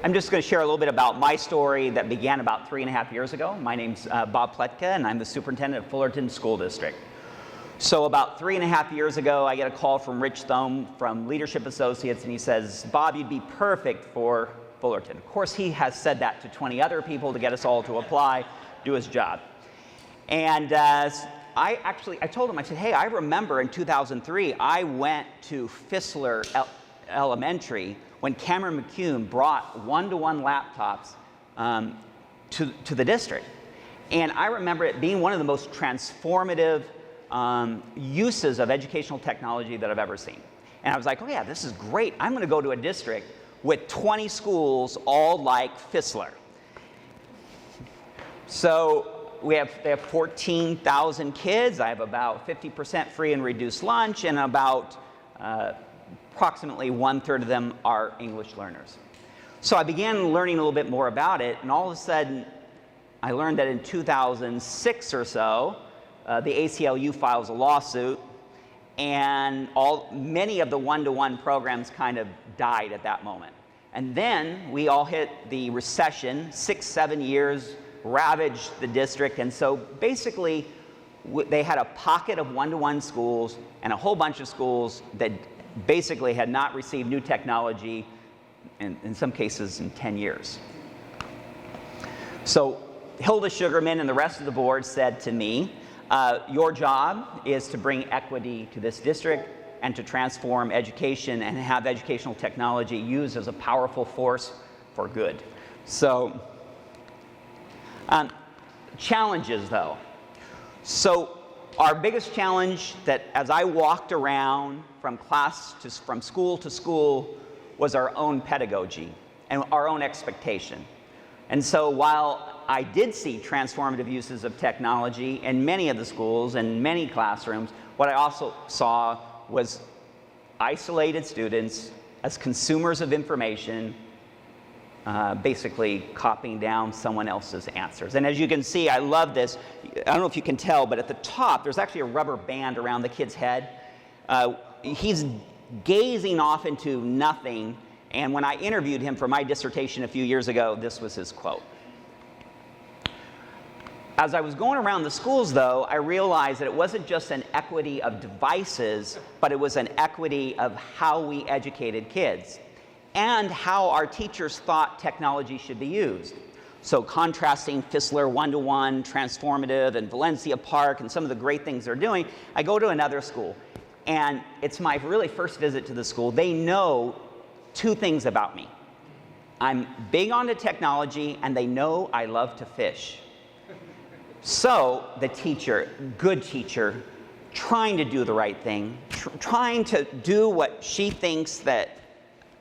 I'm just going to share a little bit about my story that began about 3.5 years ago. My name's Bob Pletka, and I'm the superintendent of Fullerton School District. So about 3.5 years ago, I get a call from Rich Thome from Leadership Associates, and he says, Bob, you'd be perfect for Fullerton. Of course, he has said that to 20 other people to get us all to apply, do his job. And I told him, I said, hey, I remember in 2003, I went to Fissler Elementary when Cameron McCune brought one-to-one laptops to the district. And I remember it being one of the most transformative uses of educational technology that I've ever seen. And I was like, oh yeah, this is great. I'm going to go to a district with 20 schools all like Fissler. So they have 14,000 kids. I have about 50% free and reduced lunch, and about approximately 1/3 of them are English learners. So I began learning a little bit more about it, and all of a sudden I learned that in 2006 or so, the ACLU files a lawsuit, and many of the one-to-one programs kind of died at that moment. And then we all hit the recession. 6-7 years ravaged the district, and so basically they had a pocket of one-to-one schools and a whole bunch of schools that basically had not received new technology, in some cases in 10 years. So Hilda Sugarman and the rest of the board said to me, your job is to bring equity to this district and to transform education and have educational technology used as a powerful force for good. So, challenges though. So our biggest challenge that as I walked around from school to school was our own pedagogy and our own expectation. And so while I did see transformative uses of technology in many of the schools and many classrooms, what I also saw was isolated students as consumers of information, basically copying down someone else's answers. And as you can see, I love this. I don't know if you can tell, but at the top, there's actually a rubber band around the kid's head. He's gazing off into nothing. And when I interviewed him for my dissertation a few years ago, this was his quote. As I was going around the schools, though, I realized that it wasn't just an equity of devices, but it was an equity of how we educated kids and how our teachers thought technology should be used. So contrasting Fissler one-to-one, transformative, and Valencia Park, and some of the great things they're doing, I go to another school. And it's my really first visit to the school. They know two things about me. I'm big onto technology, and they know I love to fish. So the teacher, good teacher, trying to do the right thing, trying to do what she thinks that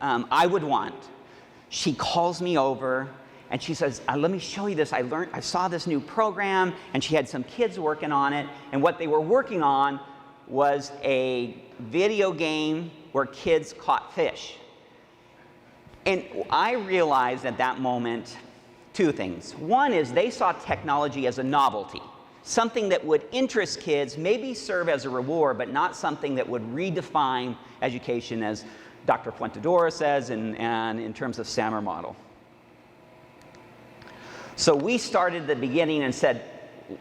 I would want, she calls me over and she says, let me show you this. I saw this new program, and she had some kids working on it, and what they were working on was a video game where kids caught fish. And I realized at that moment two things. One is they saw technology as a novelty, something that would interest kids, maybe serve as a reward, but not something that would redefine education, as Dr. Fuentedora says, and in terms of SAMR model. So we started at the beginning and said,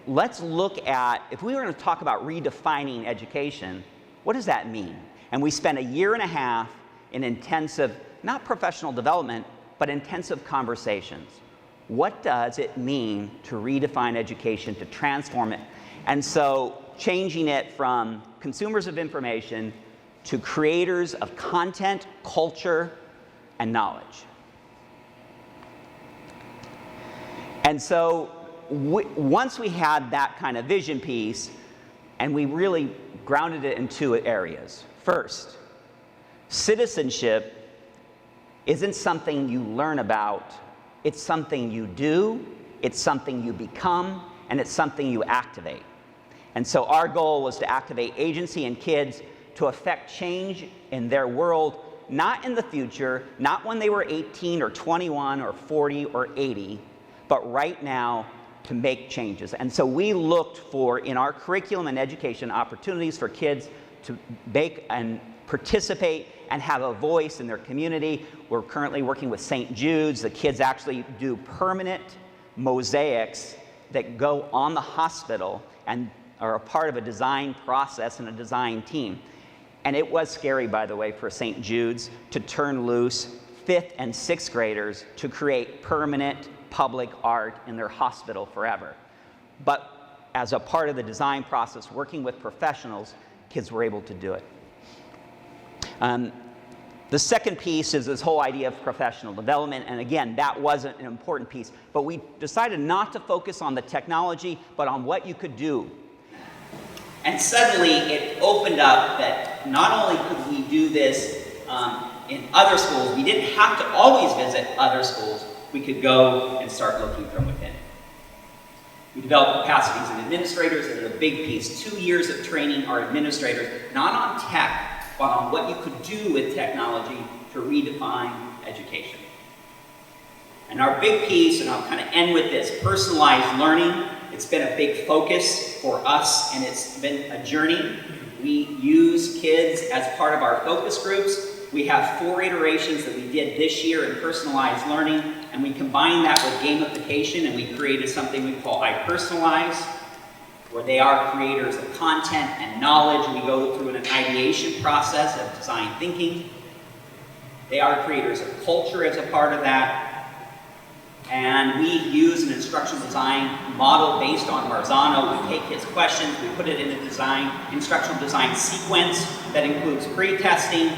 let's look at, if we were going to talk about redefining education, what does that mean? And we spent 1.5 years in intensive, not professional development, but intensive conversations. What does it mean to redefine education, to transform it? And so changing it from consumers of information to creators of content, culture, and knowledge. And so once we had that kind of vision piece, and we really grounded it in two areas. First, citizenship isn't something you learn about. It's something you do, it's something you become, and it's something you activate. And so our goal was to activate agency in kids to affect change in their world, not in the future, not when they were 18 or 21 or 40 or 80, but right now to make changes. And so we looked for, in our curriculum and education, opportunities for kids to make and participate and have a voice in their community. We're currently working with St. Jude's. The kids actually do permanent mosaics that go on the hospital and are a part of a design process and a design team. And it was scary, by the way, for St. Jude's to turn loose 5th and 6th graders to create permanent public art in their hospital forever. But as a part of the design process, working with professionals, kids were able to do it. The second piece is this whole idea of professional development, and again, that wasn't an important piece, but we decided not to focus on the technology, but on what you could do. And suddenly it opened up that not only could we do this in other schools, we didn't have to always visit other schools, we could go and start looking from within. We developed capacities in administrators, and a big piece, 2 years of training our administrators, not on tech, but on what you could do with technology to redefine education. And our big piece, and I'll kind of end with this, personalized learning. It's been a big focus for us, and it's been a journey. We use kids as part of our focus groups. We have 4 iterations that we did this year in personalized learning, and we combined that with gamification, and we created something we call iPersonalize, where they are creators of content and knowledge. We go through an ideation process of design thinking. They are creators of culture as a part of that. And we use an instructional design model based on Marzano. We take his questions, we put it in a instructional design sequence that includes pre-testing.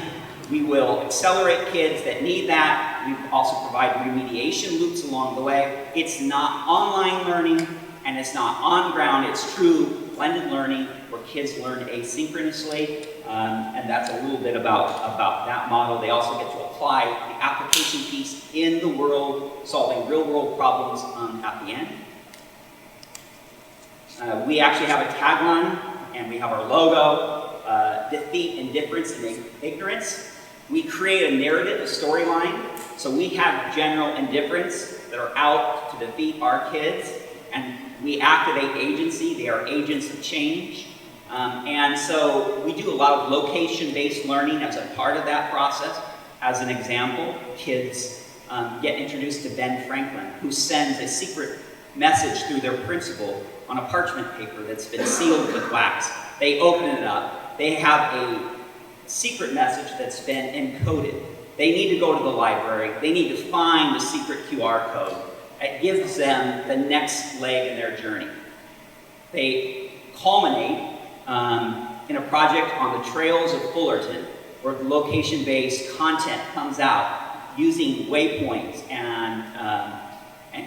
We will accelerate kids that need that. We also provide remediation loops along the way. It's not online learning, and it's not on ground, it's true blended learning where kids learn asynchronously, and that's a little bit about that model. They also get to apply the application piece in the world, solving real world problems at the end. We actually have a tagline, and we have our logo, defeat indifference and ignorance. We create a narrative, a storyline, so we have general indifference that are out to defeat our kids, and we activate agency. They are agents of change. And so we do a lot of location-based learning as a part of that process. As an example, kids get introduced to Ben Franklin, who sends a secret message through their principal on a parchment paper that's been sealed with wax. They open it up. They have a secret message that's been encoded. They need to go to the library. They need to find the secret QR code. It gives them the next leg in their journey. They culminate in a project on the trails of Fullerton, where the location-based content comes out using waypoints, and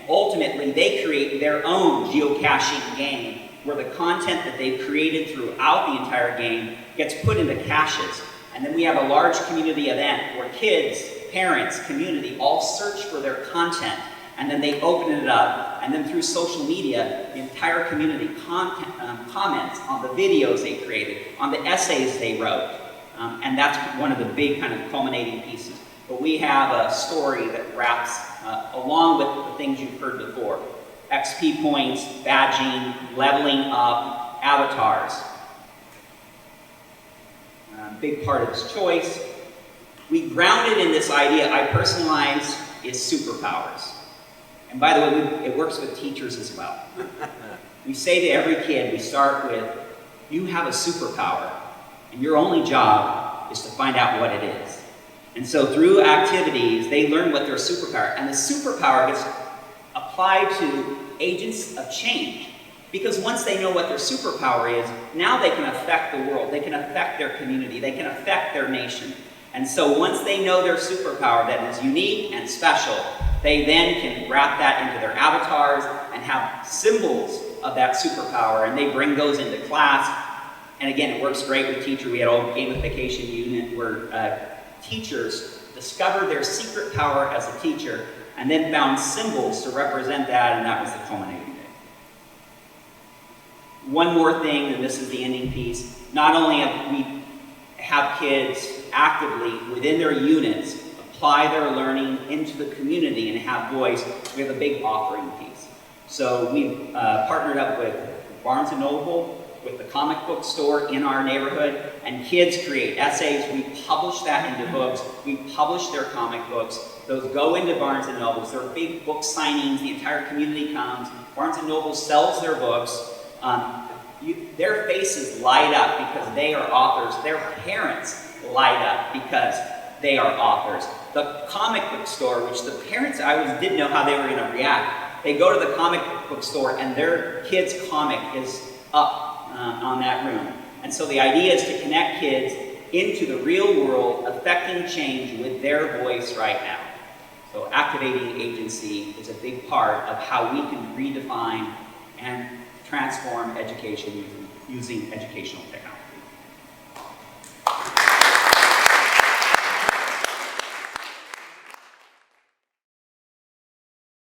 ultimately they create their own geocaching game, where the content that they've created throughout the entire game gets put into caches. And then we have a large community event where kids, parents, community all search for their content, and then they open it up, and then through social media, the entire community comments on the videos they created, on the essays they wrote, and that's one of the big kind of culminating pieces. But we have a story that wraps along with the things you've heard before. XP points, badging, leveling up, avatars. Big part of this choice. We grounded in this idea, iPersonalize is superpowers. And by the way, it works with teachers as well. We say to every kid, we start with, you have a superpower, and your only job is to find out what it is. And so through activities, they learn what their superpower, and the superpower gets applied to agents of change. Because once they know what their superpower is, now they can affect the world, they can affect their community, they can affect their nation. And so once they know their superpower that is unique and special, they then can wrap that into their avatars and have symbols of that superpower, and they bring those into class. And again, it works great with teachers. We had a gamification unit where teachers discovered their secret power as a teacher and then found symbols to represent that, and that was the culminating day. One more thing, and this is the ending piece. Not only have we have kids actively within their units apply their learning into the community and have voice, we have a big offering piece. So we've partnered up with Barnes & Noble, with the comic book store in our neighborhood, and kids create essays. We publish that into books. We publish their comic books. Those go into Barnes & Nobles. There are big book signings. The entire community comes. Barnes & Noble sells their books. Their faces light up because they are authors. Their parents light up because they are authors. The comic book store, which the parents, I always didn't know how they were going to react. They go to the comic book store and their kid's comic is up on that room. And so the idea is to connect kids into the real world, affecting change with their voice right now. So activating agency is a big part of how we can redefine and transform education using educational technology.